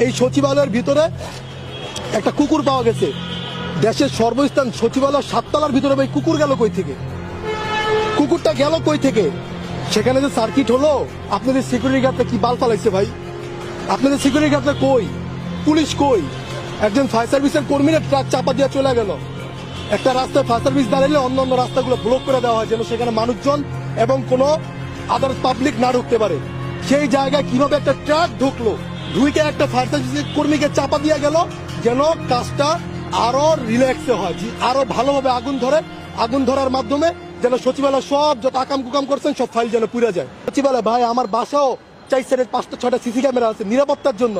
এই সচিবালয়ের ভিতরে একটা কুকুর পাওয়া গেছে। দেশের সর্বস্থান সচিবালয় 7 তলার ভিতরে ভাই কুকুর গেল কই থেকে? কুকুরটা গেল কই থেকে? সেখানে যে সার্কিট হলো, আপনাদের সিকিউরিটি গার্ডটা কি বাল ফালাইছে ভাই? আপনাদের সিকিউরিটি গার্ডটা কই? পুলিশ কই? একজন ফায়ার সার্ভিসের কর্মীরা ট্রাক চাপা দিয়ে চলে গেল। একটা রাস্তায় ফায়ার সার্ভিস দাঁড়ালে অন্য অন্য রাস্তাগুলো ব্লক করে দেওয়া হয় যেন সেখানে মানুষজন এবং কোনো আদার পাবলিক না ঢুকতে পারে। সেই জায়গায় কিভাবে একটা ট্রাক ঢুকলো, ঢুকে একটা ফায়ার সার্ভিসের কর্মীকে চাপা দিয়ে গেল যেন কাজটা আরো রিল্যাক্সে হয়, আরো ভালোভাবে আগুন ধরে। আগুন ধরার মাধ্যমে যেন সচিবালয় সব যত আকাম কুকাম করছেন সব ফাইল যেন পুড়ে যায়। সচিবালয় ভাই, আমার বাসাও 4 সাইডে 5টা 6টা সিসি ক্যামেরা আছে নিরাপত্তার জন্য।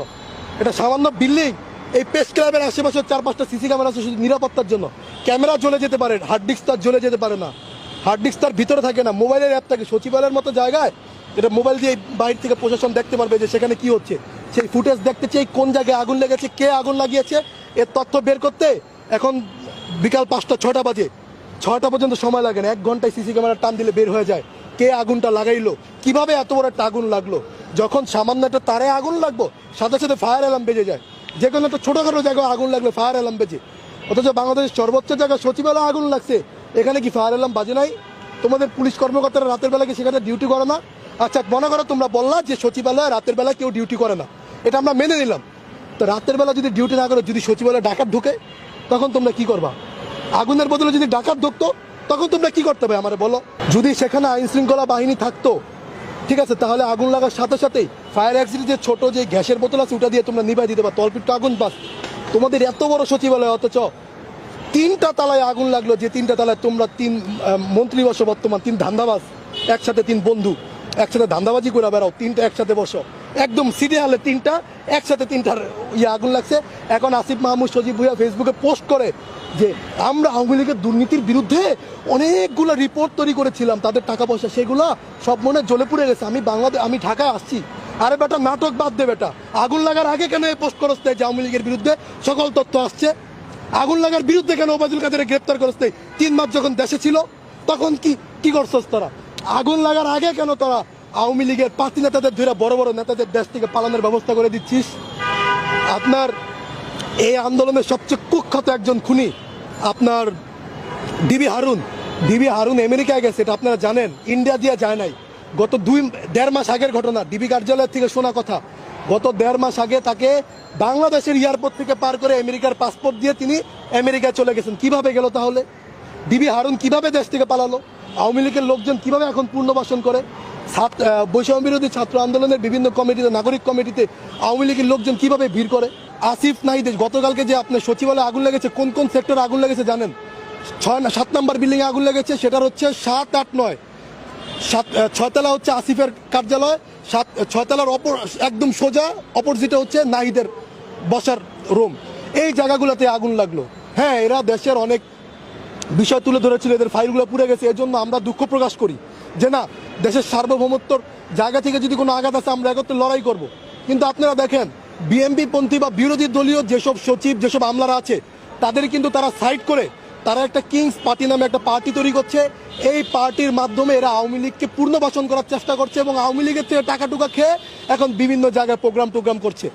এটা সামান্য বিল্ডিং, এই প্রেস ক্লাবের আশেপাশে 4-5টা সিসি ক্যামেরা আছে শুধু নিরাপত্তার জন্য। ক্যামেরা জ্বলে যেতে পারে, হার্ড ডিস্ক তার জ্বলে যেতে পারে না, হার্ড ডিস্ক তার ভিতরে থাকে না, মোবাইলের অ্যাপ থাকে। সচিবালয়ের মতো জায়গায় এটা মোবাইল দিয়ে বাইরে থেকে প্রশাসন দেখতে পারবে যে সেখানে কি হচ্ছে, সেই ফুটেজ দেখতে চাই, কোন জায়গায় আগুন লেগেছে, কে আগুন লাগিয়েছে, এর তথ্য বের করতে এখন বিকাল 5টা 6টা বাজে, 6টা পর্যন্ত সময় লাগে না। 1 ঘন্টায় সিসি ক্যামেরা টান দিলে বের হয়ে যায় কে আগুনটা লাগাইলো, কিভাবে এত বড় একটা আগুন লাগলো। যখন সামান্য একটা তারে আগুন লাগবো সাথে সাথে ফায়ার অ্যালার্ম বেজে যায়। যে কোনো একটা ছোটখাটো জায়গায় আগুন লাগলে ফায়ার অ্যালার্ম বেজে, অথচ বাংলাদেশের সর্বোচ্চ জায়গায় সচিবালয়ে আগুন লাগছে, এখানে কি ফায়ার অ্যালার্ম বাজে নাই? তোমাদের পুলিশ কর্মকর্তারা রাতের বেলা কি সেখানে ডিউটি করে না? আচ্ছা, মনে করো তোমরা বললা যে সচিবালয়ে রাতের বেলা কেউ ডিউটি করে না, এটা আমরা মেনে নিলাম। তো রাতের বেলা যদি ডিউটি না করে, যদি সচিবালয়ে ডাকাত ঢুকে, তখন তোমরা কি করবা? আগুনের বদলে যদি ডাকাত ঢুকতো তখন তোমরা কি করতে হবে আমারে বলো? যদি সেখানে আইন শৃঙ্খলা বাহিনী থাকতো, ঠিক আছে, তাহলে আগুন লাগার সাথে সাথেই ফায়ার এক্সিট যে ছোট যে গ্যাসের বোতল আছে ওটা দিয়ে তোমরা নিভাই দিতে পারো, তল্পিত আগুন বাস। তোমাদের এত বড় সচিবালয়, অথচ 3টা তালায় আগুন লাগলো, যে 3টা তালায় তোমরা 3 মন্ত্রী বসো, বর্তমান 3 ধান্দাবাজ একসাথে, 3 বন্ধু একসাথে ধান্দাবাজি করে বেড়াও, 3টা একসাথে বসো, একদম সিরিয়ালে 3টা একসাথে, 3টার আগুন লাগছে। এখন আসিফ মাহমুদ সজীব ভুইয়া ফেসবুকে পোস্ট করে যে আমরা আওয়ামী লীগের দুর্নীতির বিরুদ্ধে অনেকগুলো রিপোর্ট তৈরি করেছিলাম, তাদের টাকা পয়সা সেগুলো সব মনে জ্বলে পুড়ে গেছে, আমি ঢাকায় আসছি। আরে বেটা, নাটক বাদ দে বেটা, আগুন লাগার আগে কেন এই পোস্ট করতে যে আওয়ামী লীগের বিরুদ্ধে সকল তথ্য আসছে? আগুন লাগার বিরুদ্ধে কেন ওবায়দুল কাদেরকে গ্রেপ্তার করতে 3 মাস যখন দেশে ছিল তখন কি করছস তোরা? আগুন লাগার আগে কেন তোরা আওয়ামী লীগের 5 নেতাদের ধরে বড় বড় নেতাদের দেশ থেকে পালানোর ব্যবস্থা করে দিচ্ছিস? আপনার এই আন্দোলনের সবচেয়ে কুখ্যাত একজন খুনি আপনার ডিবি হারুন আমেরিকায় গেছে, এটা আপনারা জানেন, ইন্ডিয়া দিয়ে যায় নাই। গত 1.5 মাস আগের ঘটনা, ডিবি কার্যালয় থেকে শোনা কথা। গত 1.5 মাস আগে তাকে বাংলাদেশের এয়ারপোর্ট থেকে পার করে আমেরিকার পাসপোর্ট দিয়ে তিনি আমেরিকায় চলে গেছেন। কিভাবে গেল তাহলে? ডিবি হারুন কিভাবে দেশ থেকে পালালো? আওয়ামী লীগের লোকজন কিভাবে এখন পুনর্বাসন করে? বৈষম্য বিরোধী ছাত্র আন্দোলনের বিভিন্ন কমিটিতে, নাগরিক কমিটিতে আওয়ামী লীগের লোকজন কিভাবে ভিড় করে? আসিফ নাহিদ গতকালকে যে আপনার সচিবালয়ে আগুন লেগেছে, কোন কোন সেক্টরে আগুন লেগেছে জানেন? 7 নম্বর বিল্ডিংয়ে আগুন লেগেছে, সেটার হচ্ছে 7, 8, 9, 6 তলা হচ্ছে আসিফের কার্যালয়, 6 তলার একদম সোজা অপোজিটে হচ্ছে নাহিদের বসার রুম। এই জায়গাগুলোতে আগুন লাগলো। হ্যাঁ, এরা দেশের অনেক বিষয় তুলে ধরেছিল, এদের ফাইলগুলো পুড়ে গেছে, এর জন্য আমরা দুঃখ প্রকাশ করি যে না, দেশের সার্বভৌমত্বর জায়গা থেকে যদি কোনো আঘাত আছে আমরা একত্রে লড়াই করব। কিন্তু আপনারা দেখেন, বিএনপি পন্থী বা বিরোধী দলীয় যেসব সচিব, যেসব আমলারা আছে, তাদের কিন্তু তারা সাইড করে তারা একটা কিংস পার্টি নামে একটা পার্টি তৈরি করছে। এই পার্টির মাধ্যমে এরা আওয়ামী লীগকে পুনর্বাসন করার চেষ্টা করছে এবং আওয়ামী লীগের থেকে টাকা টুকা খেয়ে এখন বিভিন্ন জায়গায় প্রোগ্রাম করছে।